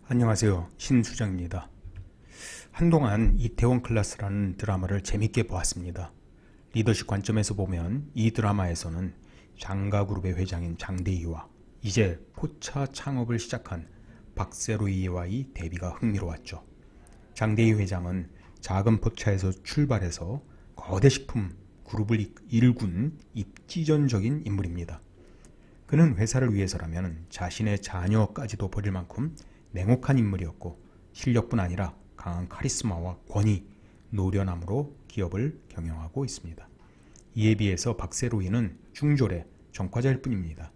안녕하세요. 신수정입니다. 한동안 이태원 클라스라는 드라마를 재밌게 보았습니다. 리더십 관점에서 보면 이 드라마에서는 장가그룹의 회장인 장대희와 이제 포차 창업을 시작한 박세로이와의 대비가 흥미로웠죠. 장대희 회장은 작은 포차에서 출발해서 거대 식품 그룹을 일군 입지전적인 인물입니다. 그는 회사를 위해서라면 자신의 자녀까지도 버릴 만큼 냉혹한 인물이었고 실력뿐 아니라 강한 카리스마와 권위, 노련함으로 기업을 경영하고 있습니다. 이에 비해서 박세로이는 중졸의 전과자일 뿐입니다.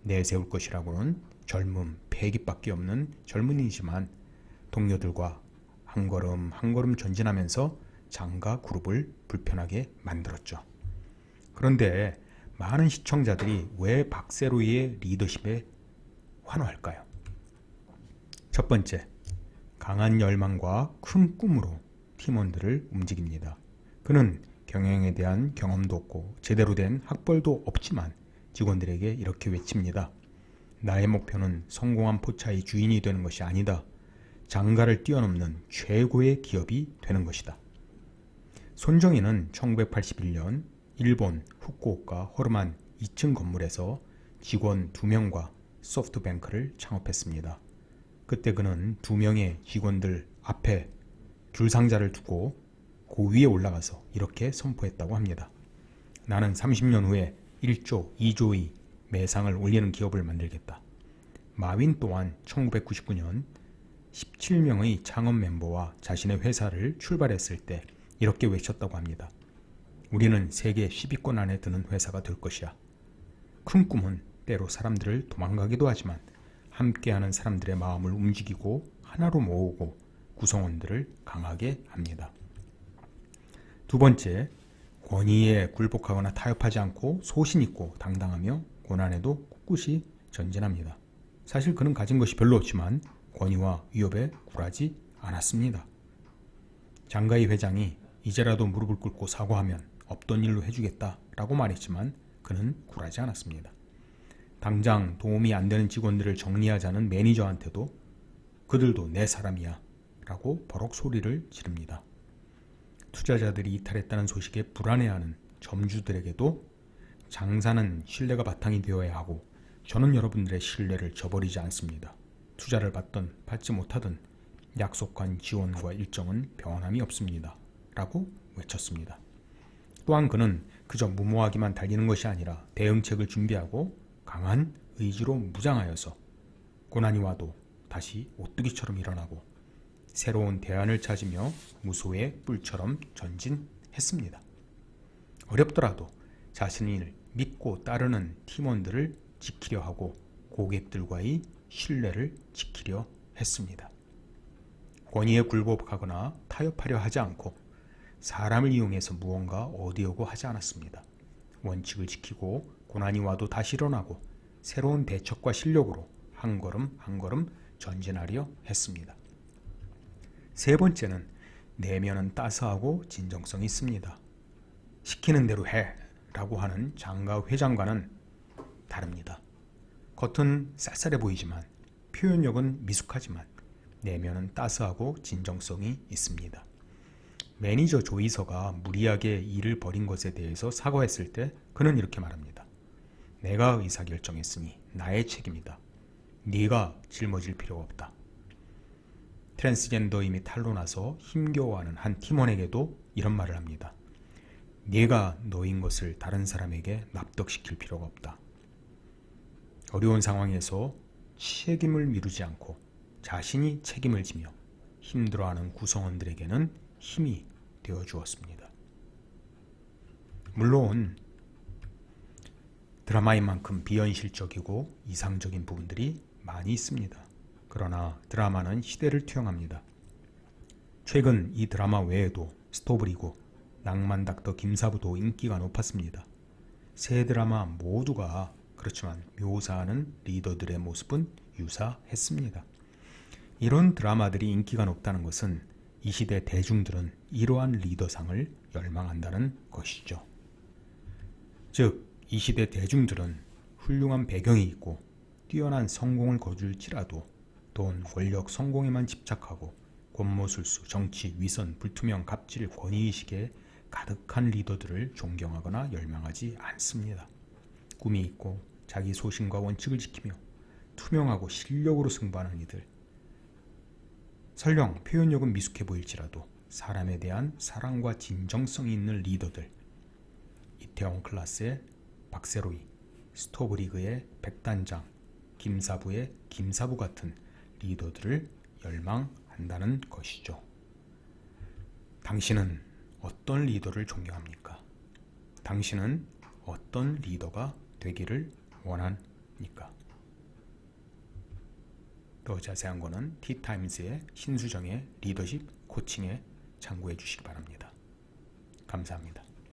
내세울 것이라고는 젊음, 패기밖에 없는 젊은이지만 동료들과 한 걸음 한 걸음 전진하면서 장가 그룹을 불편하게 만들었죠. 그런데 많은 시청자들이 왜 박세로이의 리더십에 환호할까요? 첫 번째, 강한 열망과 큰 꿈으로 팀원들을 움직입니다. 그는 경영에 대한 경험도 없고 제대로 된 학벌도 없지만 직원들에게 이렇게 외칩니다. 나의 목표는 성공한 포차의 주인이 되는 것이 아니다. 장가를 뛰어넘는 최고의 기업이 되는 것이다. 손정희는 1981년 일본 후쿠오카 허름한 2층 건물에서 직원 2명과 소프트뱅크를 창업했습니다. 그때 그는 2명의 직원들 앞에 줄상자를 두고 그 위에 올라가서 이렇게 선포했다고 합니다. 나는 30년 후에 1조, 2조의 매상을 올리는 기업을 만들겠다. 마윈 또한 1999년 17명의 창업 멤버와 자신의 회사를 출발했을 때 이렇게 외쳤다고 합니다. 우리는 세계 10위권 안에 드는 회사가 될 것이야. 큰 꿈은 때로 사람들을 도망가기도 하지만 함께하는 사람들의 마음을 움직이고 하나로 모으고 구성원들을 강하게 합니다. 두 번째, 권위에 굴복하거나 타협하지 않고 소신있고 당당하며 고난에도 꿋꿋이 전진합니다. 사실 그는 가진 것이 별로 없지만 권위와 위협에 굴하지 않았습니다. 장가희 회장이 이제라도 무릎을 꿇고 사과하면 없던 일로 해주겠다라고 말했지만 그는 굴하지 않았습니다. 당장 도움이 안 되는 직원들을 정리하자는 매니저한테도 그들도 내 사람이야 라고 버럭 소리를 지릅니다. 투자자들이 이탈했다는 소식에 불안해하는 점주들에게도 장사는 신뢰가 바탕이 되어야 하고 저는 여러분들의 신뢰를 저버리지 않습니다. 투자를 받든 받지 못하든 약속한 지원과 일정은 변함이 없습니다. 라고 외쳤습니다. 또한 그는 그저 무모하기만 달리는 것이 아니라 대응책을 준비하고 강한 의지로 무장하여서 고난이 와도 다시 오뚜기처럼 일어나고 새로운 대안을 찾으며 무소의 뿔처럼 전진했습니다. 어렵더라도 자신을 믿고 따르는 팀원들을 지키려 하고 고객들과의 신뢰를 지키려 했습니다. 권위에 굴복하거나 타협하려 하지 않고 사람을 이용해서 무언가 얻으려고 하지 않았습니다. 원칙을 지키고 고난이 와도 다시 일어나고 새로운 대처과 실력으로 한 걸음 한 걸음 전진하려 했습니다. 세 번째는 내면은 따스하고 진정성이 있습니다. 시키는 대로 해 라고 하는 장가 회장과는 다릅니다. 겉은 쌀쌀해 보이지만 표현력은 미숙하지만 내면은 따스하고 진정성이 있습니다. 매니저 조이서가 무리하게 일을 벌인 것에 대해서 사과했을 때 그는 이렇게 말합니다. 내가 의사결정했으니 나의 책임이다. 네가 짊어질 필요가 없다. 트랜스젠더임이 탄로나서 힘겨워하는 한 팀원에게도 이런 말을 합니다. 네가 너인 것을 다른 사람에게 납득시킬 필요가 없다. 어려운 상황에서 책임을 미루지 않고 자신이 책임을 지며 힘들어하는 구성원들에게는 힘이 되어 주었습니다. 물론 드라마인 만큼 비현실적이고 이상적인 부분들이 많이 있습니다. 그러나 드라마는 시대를 투영합니다. 최근 이 드라마 외에도 스토브리그, 낭만 닥터 김사부도 인기가 높았습니다. 세 드라마 모두가 그렇지만 묘사하는 리더들의 모습은 유사했습니다. 이런 드라마들이 인기가 높다는 것은 이 시대 대중들은 이러한 리더상을 열망한다는 것이죠. 즉, 이 시대 대중들은 훌륭한 배경이 있고 뛰어난 성공을 거둘지라도 돈, 권력, 성공에만 집착하고 권모술수, 정치, 위선, 불투명, 갑질, 권위의식에 가득한 리더들을 존경하거나 열망하지 않습니다. 꿈이 있고 자기 소신과 원칙을 지키며 투명하고 실력으로 승부하는 이들. 설령 표현력은 미숙해 보일지라도 사람에 대한 사랑과 진정성이 있는 리더들. 이태원 클라스의 박세로이, 스토브리그의 백단장, 김사부의 김사부 같은 리더들을 열망한다는 것이죠. 당신은 어떤 리더를 존경합니까? 당신은 어떤 리더가 되기를 원합니까? 더 자세한 거는 티타임즈의 신수정의 리더십 코칭에 참고해 주시기 바랍니다. 감사합니다.